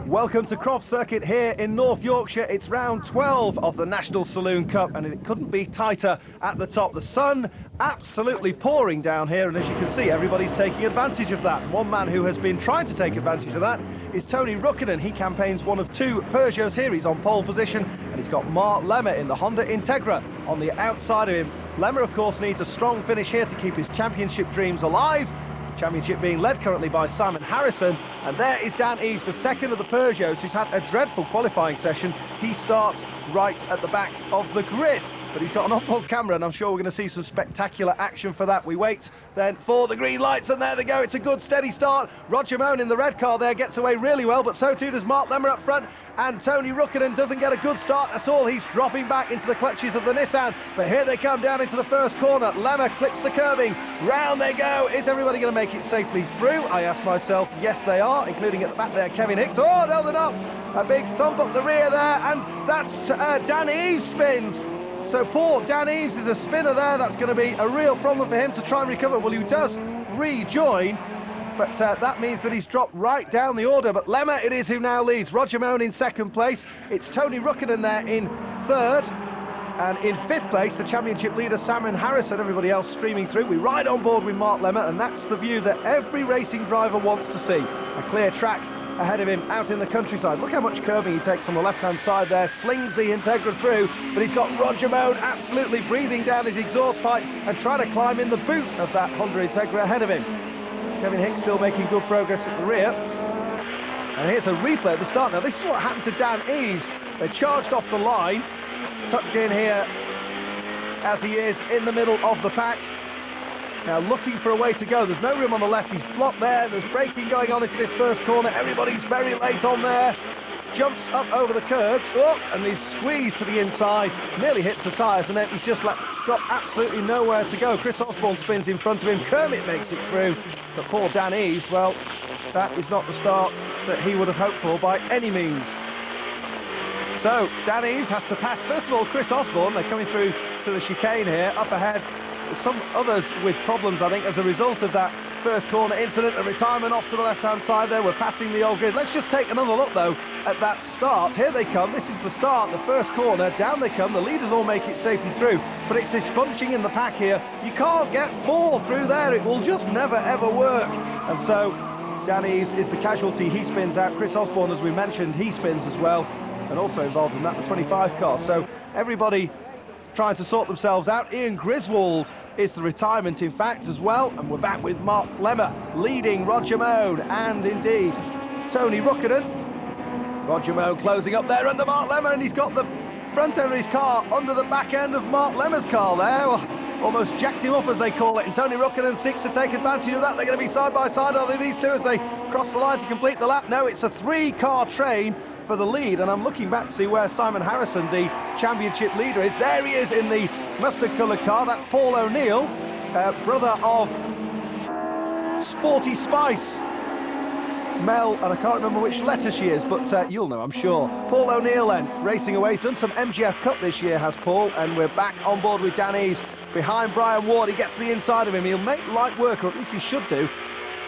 Welcome to Croft Circuit here in North Yorkshire. It's round 12 of the National Saloon Cup and it couldn't be tighter at the top. The sun absolutely pouring down here, and as you can see, everybody's taking advantage of that. One man who has been trying to take advantage of that is Tony Ruckinen. He campaigns one of two Peugeots here. He's on pole position and he's got Mark Lemmer in the Honda Integra on the outside of him. Lemmer, of course, needs a strong finish here to keep his championship dreams alive. Championship being led currently by Simon Harrison, and there is Dan Eves, the second of the Peugeots, who's had a dreadful qualifying session. He starts right at the back of the grid, but he's got an on-board camera, and I'm sure we're going to see some spectacular action for that. We wait then for the green lights, and there they go. It's a good steady start. Roger Moan in the red car there gets away really well, but so too does Mark Lemmer up front, and Tony Ruckinen doesn't get a good start at all. He's dropping back into the clutches of the Nissan, but here they come down into the first corner. Lemmer clips the curbing, round they go. Is everybody going to make it safely through? I ask myself, yes they are, including at the back there Kevin Hicks. Oh no, they're not. A big thump up the rear there, and that's Dan Eves spins. So poor Dan Eves is a spinner there. That's going to be a real problem for him to try and recover. Well, he does rejoin, but that means that he's dropped right down the order. But Lemmer it is who now leads. Roger Moan in second place. It's Tony Ruckinen there in third. And in fifth place, the championship leader, Simon Harrison. Everybody else streaming through. We ride on board with Mark Lemmer, and that's the view that every racing driver wants to see. A clear track ahead of him out in the countryside. Look how much curbing he takes on the left-hand side there, slings the Integra through, but he's got Roger Moan absolutely breathing down his exhaust pipe and trying to climb in the boot of that Honda Integra ahead of him. Kevin Hicks still making good progress at the rear. And here's a replay at the start. Now this is what happened to Dan Eves. They charged off the line, tucked in here as he is in the middle of the pack. Now looking for a way to go. There's no room on the left. He's blocked there. There's braking going on into this first corner. Everybody's very late on there. Jumps up over the curb. Oh, and he's squeezed to the inside. Nearly hits the tyres, and then he's just got absolutely nowhere to go. Chris Osborne spins in front of him. Kermit makes it through. But poor Dan Eves, well, that is not the start that he would have hoped for by any means. So Dan Eves has to pass, first of all, Chris Osborne. They're coming through to the chicane here. Up ahead, some others with problems, I think, as a result of that first corner incident. A retirement off to the left-hand side there. We're passing the old grid. Let's just take another look, though, at that start. Here they come. This is the start, the first corner. Down they come. The leaders all make it safely through. But it's this bunching in the pack here. You can't get four through there. It will just never, ever work. And so Dan Eves is the casualty. He spins out. Chris Osborne, as we mentioned, he spins as well. And also involved in that, the 25 car. So everybody trying to sort themselves out. Ian Griswold is the retirement, in fact, as well. And we're back with Mark Lemmer leading Roger Moan and indeed Tony Ruckinen. Roger Moan closing up there under Mark Lemmer, and he's got the front end of his car under the back end of Mark Lemmer's car there. Well, almost jacked him up, as they call it. And Tony Ruckinen seeks to take advantage of that. They're going to be side by side, are they, these two, as they cross the line to complete the lap? No, it's a three-car train for the lead, and I'm looking back to see where Simon Harrison, the championship leader, is. There he is in the mustard-coloured car. That's Paul O'Neill, brother of Sporty Spice, Mel, and I can't remember which letter she is, but you'll know, I'm sure. Paul O'Neill then, racing away. He's done some MGF Cup this year, has Paul, and we're back on board with Dan Eves behind Brian Ward. He gets to the inside of him. He'll make light work, or at least he should do,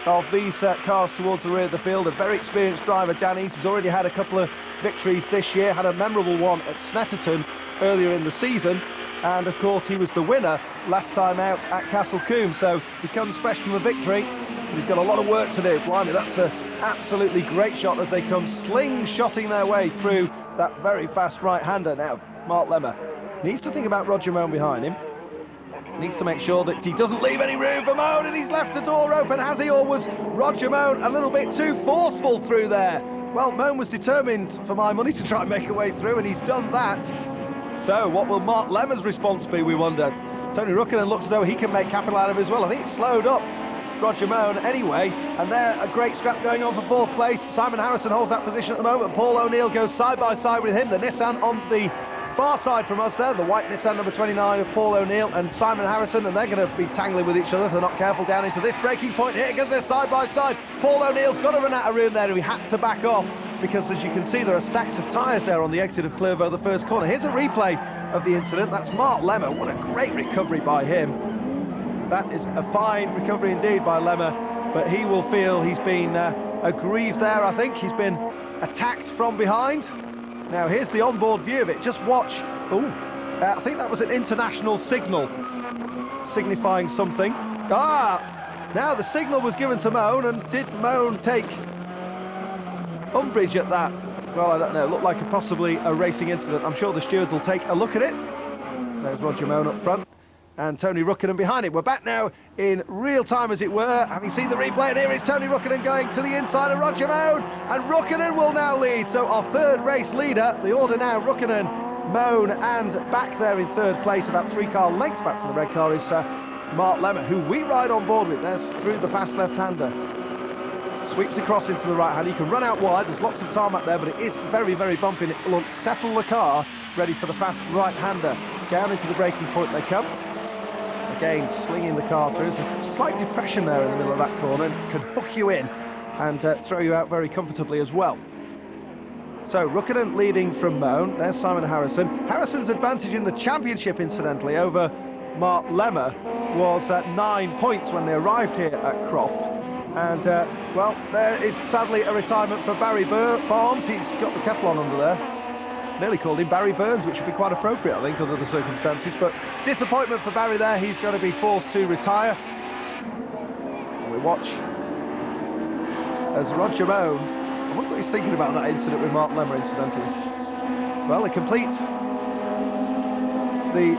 of these cars towards the rear of the field. A very experienced driver, Dan Eves, has already had a couple of victories this year, had a memorable one at Snetterton earlier in the season, and of course he was the winner last time out at Castle Combe, so he comes fresh from a victory. He's got a lot of work to do. Blimey, that's an absolutely great shot as they come slingshotting their way through that very fast right-hander. Now, Mark Lemmer needs to think about Roger Moan behind him. Needs to make sure that he doesn't leave any room for Moan, and he's left the door open, has he? Or was Roger Moan a little bit too forceful through there? Well, Moan was determined, for my money, to try and make a way through, and he's done that. So what will Mark Lemmer's response be, we wonder? Tony Ruckinen looks as though he can make capital out of it as well. I think it's slowed up Roger Moan anyway, and there a great scrap going on for fourth place. Simon Harrison holds that position at the moment. Paul O'Neill goes side by side with him. The Nissan on the far side from us there, the white Nissan number 29 of Paul O'Neill and Simon Harrison, and they're going to be tangling with each other if they're not careful down into this braking point here, because they're side by side. Paul O'Neill's got to run out of room there, and he had to back off because, as you can see, there are stacks of tyres there on the exit of Clervaux, the first corner. Here's a replay of the incident. That's Mark Lemmer. What a great recovery by him. That is a fine recovery indeed by Lemmer, but he will feel he's been aggrieved there, I think. He's been attacked from behind. Now, here's the onboard view of it. Just watch. I think that was an international signal signifying something. Now the signal was given to Moan, and did Moan take umbrage at that? Well, I don't know. It looked like possibly a racing incident. I'm sure the stewards will take a look at it. There's Roger Moan up front and Tony Rukkinen behind him. We're back now in real time, as it were, having seen the replay, and here is Tony Rukkinen going to the inside of Roger Moan, and Rukkinen will now lead. So our third race leader, the order now, Rukkinen, Moan, and back there in third place, about 3 car lengths back from the red car, is Mark Lemmer, who we ride on board with. There's through the fast left-hander. Sweeps across into the right hand. You can run out wide, there's lots of tarmac there, but it is very, very bumpy. It will settle the car, ready for the fast right-hander. Down into the braking point they come. Again, slinging the car through. There's a slight depression there in the middle of that corner, and can hook you in and throw you out very comfortably as well. So, Rukkinen leading from Moan. There's Simon Harrison. Harrison's advantage in the championship, incidentally, over Mark Lemmer was 9 points when they arrived here at Croft. And, well, there is sadly a retirement for Barry Barnes. He's got the kettle on under there. Nearly called him Barry Burns, which would be quite appropriate, I think, under the circumstances. But disappointment for Barry there. He's going to be forced to retire. And we watch as Roger Moan. I wonder what he's thinking about that incident with Mark Lemmer, incidentally. Well, they complete the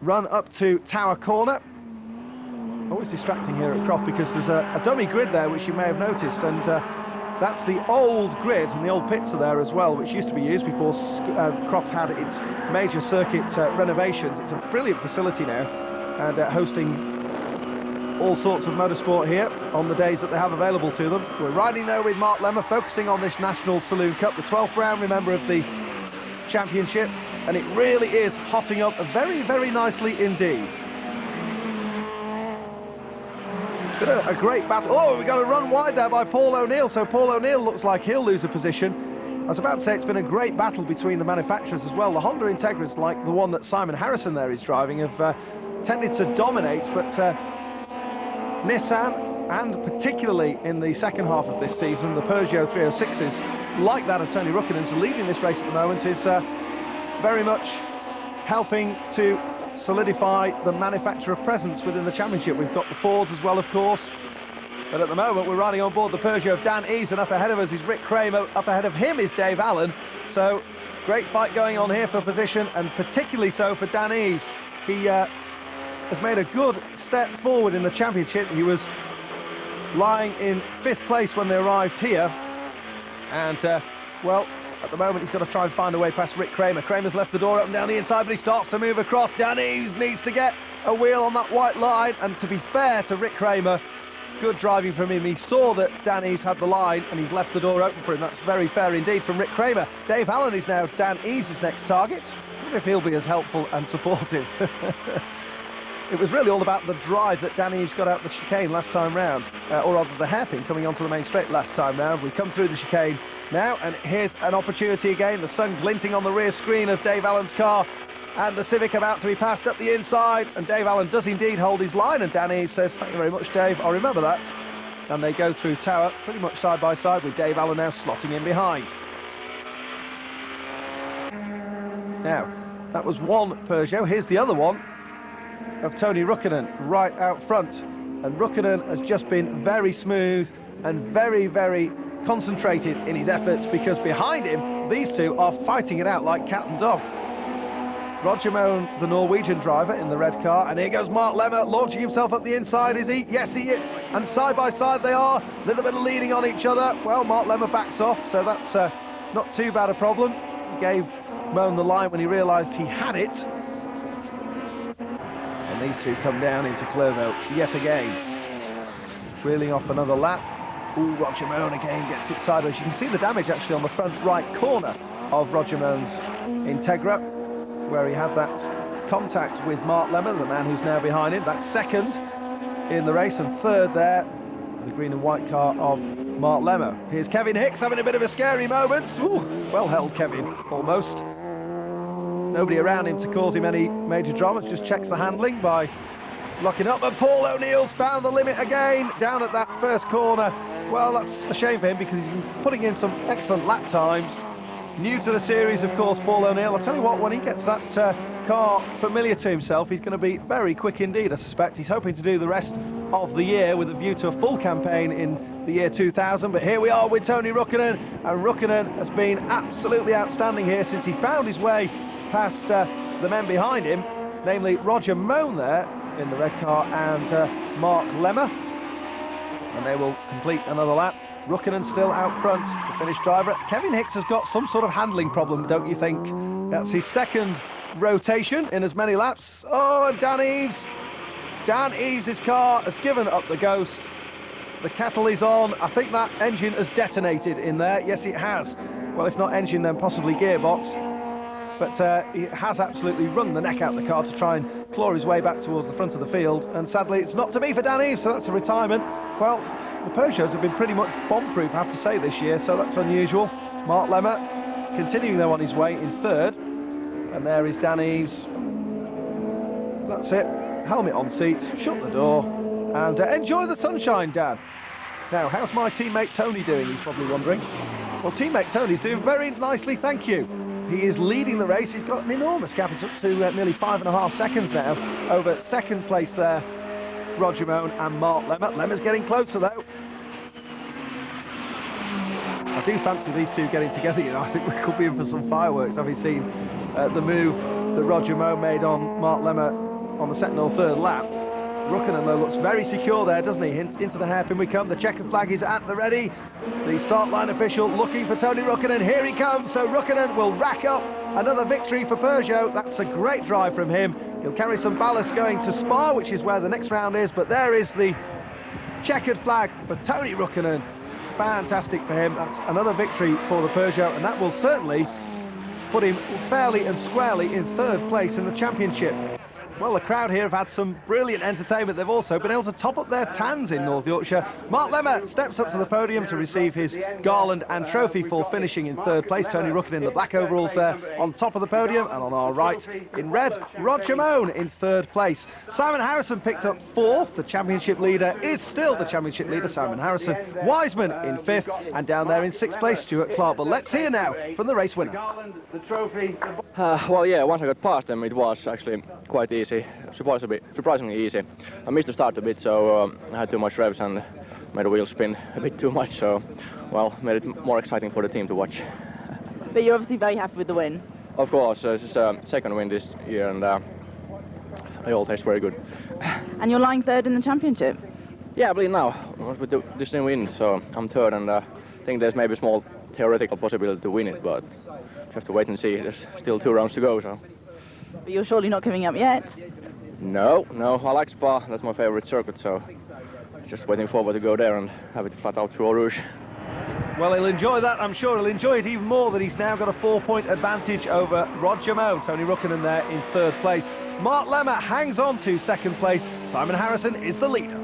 run up to Tower Corner. Always distracting here at Croft because there's a dummy grid there, which you may have noticed, and that's the old grid, and the old pits are there as well, which used to be used before Croft had its major circuit renovations. It's a brilliant facility now, and hosting all sorts of motorsport here on the days that they have available to them. We're riding there with Mark Lemmer, focusing on this National Saloon Cup, the 12th round, remember, of the championship, and it really is hotting up very, very nicely indeed. It's been a great battle. Oh, we got a run wide there by Paul O'Neill, so Paul O'Neill looks like he'll lose a position. I was about to say it's been a great battle between the manufacturers as well. The Honda Integras, like the one that Simon Harrison there is driving, have tended to dominate, but Nissan, and particularly in the second half of this season, the Peugeot 306s, like that of Tony Rukkinen's, leading this race at the moment, is very much helping to solidify the manufacturer presence within the championship. We've got the Fords as well, of course, but at the moment we're riding on board the Peugeot of Dan Eves, and up ahead of us is Rick Kramer, up ahead of him is Dave Allen. So great fight going on here for position, and particularly so for Dan Eves. He has made a good step forward in the championship. He was lying in 5th place when they arrived here, and well, at the moment he's got to try and find a way past Rick Kramer. Kramer's left the door open down the inside, but he starts to move across. Dan Eves needs to get a wheel on that white line, and to be fair to Rick Kramer, good driving from him. He saw that Dan Eves had the line, and he's left the door open for him. That's very fair indeed from Rick Kramer. Dave Allen is now Dan Eves' next target. I wonder if he'll be as helpful and supportive. It was really all about the drive that Dan Eves got out the chicane last time round, or rather the hairpin coming onto the main straight last time round. We come through the chicane now, and here's an opportunity again. The sun glinting on the rear screen of Dave Allen's car, and the Civic about to be passed up the inside, and Dave Allen does indeed hold his line, and Dan Eves says, "Thank you very much, Dave, I'll remember that." And they go through Tower pretty much side by side, with Dave Allen now slotting in behind. Now, that was one Peugeot. Here's the other one of Tony Rukkinen right out front, and Rukkinen has just been very smooth and very, very concentrated in his efforts, because behind him these two are fighting it out like cat and dog. Roger Moan, the Norwegian driver, in the red car, and here goes Mark Lemmer launching himself up the inside. Is he? Yes, he is. And side by side they are, a little bit of leading on each other. Well, Mark Lemmer backs off, so that's not too bad a problem. He gave Moan the line when he realised he had it. And these two come down into Clervaux yet again. Wheeling off another lap. Ooh, Roger Moan again gets it sideways. You can see the damage actually on the front right corner of Roger Moan's Integra, where he had that contact with Mark Lemmer, the man who's now behind him. That's second in the race, and third there, the green and white car of Mark Lemmer. Here's Kevin Hicks having a bit of a scary moment. Ooh, well held Kevin, almost. Nobody around him to cause him any major dramas, just checks the handling by locking up, but Paul O'Neill's found the limit again, down at that first corner. Well, that's a shame for him because he's been putting in some excellent lap times. New to the series, of course, Paul O'Neill. I'll tell you what, when he gets that car familiar to himself, he's going to be very quick indeed, I suspect. He's hoping to do the rest of the year with a view to a full campaign in the year 2000. But here we are with Toni Rukkonen, and Rukkonen has been absolutely outstanding here since he found his way past the men behind him, namely Roger Moan there in the red car and Mark Lemmer. And they will complete another lap. Rukkonen still out front, the Finnish driver. Kevin Hicks has got some sort of handling problem, don't you think? That's his second rotation in as many laps. Oh, and Dan Eves. Dan Eves' car has given up the ghost. The kettle is on. I think that engine has detonated in there. Yes, it has. Well, if not engine, then possibly gearbox. But he has absolutely run the neck out of the car to try and claw his way back towards the front of the field. And sadly, it's not to be for Dan Eves, so that's a retirement. Well, the Peugeots have been pretty much bomb-proof, I have to say, this year, so that's unusual. Mark Lemmer continuing, though, on his way in third. And there is Dan Eves. That's it. Helmet on seat, shut the door, and enjoy the sunshine, Dan. Now, how's my teammate Tony doing, he's probably wondering. Well, teammate Tony's doing very nicely, thank you. He is leading the race. He's got an enormous gap. It's up to nearly 5.5 seconds now over second place there, Roger Moan and Mark Lemmer. Lemmer's getting closer, though. I do fancy these two getting together, you know. I think we could be in for some fireworks, having seen the move that Roger Moan made on Mark Lemmer on the second or third lap. Rukkonen, though, looks very secure there, doesn't he? Into the hairpin we come. The checkered flag is at the ready. The start line official looking for Toni Rukkonen. Here he comes. So Rukkonen will rack up another victory for Peugeot. That's a great drive from him. He'll carry some ballast going to Spa, which is where the next round is. But there is the checkered flag for Toni Rukkonen. Fantastic for him. That's another victory for the Peugeot, and that will certainly put him fairly and squarely in third place in the championship. Well, the crowd here have had some brilliant entertainment. They've also been able to top up their tans in North Yorkshire. Mark Lemmer steps up to the podium to receive his garland and trophy for finishing in third place. Toni Rukkonen in the black overalls there on top of the podium, and on our right in red, Roger Moan in third place. Simon Harrison picked up fourth. The championship leader is still the championship leader, Simon Harrison. Wiseman in fifth, and down there in sixth place, Stuart Clark. But let's hear now from the race winner. Well, yeah, once I got past them, it was actually quite easy. Surprisingly easy. I missed the start a bit, so I had too much revs and made the wheel spin a bit too much, so, well, made it more exciting for the team to watch. But you're obviously very happy with the win. Of course, this is a second win this year, and it all tastes very good. And you're lying third in the championship? Yeah, I believe now, with this new win, so I'm third, and I think there's maybe a small theoretical possibility to win it, but you have to wait and see. There's still 2 rounds to go, so. But you're surely not giving up yet? No, I like Spa, that's my favorite circuit, so just waiting forward to go there and have it flat out through Eau Rouge. Well, he'll enjoy that, I'm sure. He'll enjoy it even more that he's now got a 4-point advantage over Roger Moan. Toni Rukkonen there in third place. Mark Lemmer hangs on to second place. Simon Harrison is the leader.